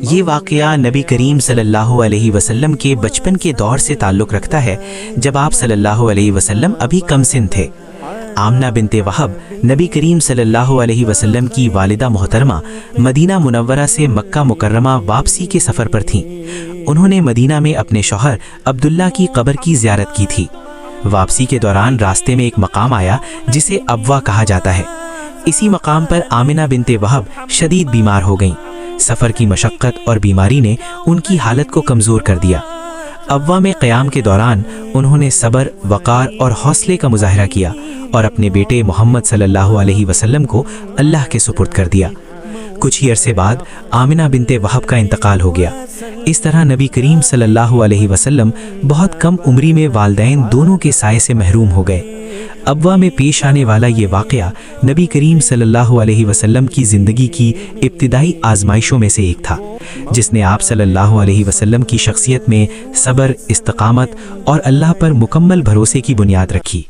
یہ واقعہ نبی کریم صلی اللہ علیہ وسلم کے بچپن کے دور سے تعلق رکھتا ہے، جب آپ صلی اللہ علیہ وسلم ابھی کم سن تھے۔ آمنہ بنت وہب نبی کریم صلی اللہ علیہ وسلم کی والدہ محترمہ مدینہ منورہ سے مکہ مکرمہ واپسی کے سفر پر تھیں۔ انہوں نے مدینہ میں اپنے شوہر عبداللہ کی قبر کی زیارت کی تھی۔ واپسی کے دوران راستے میں ایک مقام آیا جسے ابوا کہا جاتا ہے۔ اسی مقام پر آمنہ بنت وہب شدید بیمار ہو گئیں۔ سفر کی مشقت اور بیماری نے ان کی حالت کو کمزور کر دیا۔ ابوا میں قیام کے دوران انہوں نے صبر، وقار اور حوصلے کا مظاہرہ کیا اور اپنے بیٹے محمد صلی اللہ علیہ وسلم کو اللہ کے سپرد کر دیا۔ کچھ ہی عرصے بعد آمنہ بنت وہب کا انتقال ہو گیا۔ اس طرح نبی کریم صلی اللہ علیہ وسلم بہت کم عمری میں والدین دونوں کے سائے سے محروم ہو گئے۔ ابوا میں پیش آنے والا یہ واقعہ نبی کریم صلی اللہ علیہ وسلم کی زندگی کی ابتدائی آزمائشوں میں سے ایک تھا، جس نے آپ صلی اللہ علیہ وسلم کی شخصیت میں صبر، استقامت اور اللہ پر مکمل بھروسے کی بنیاد رکھی۔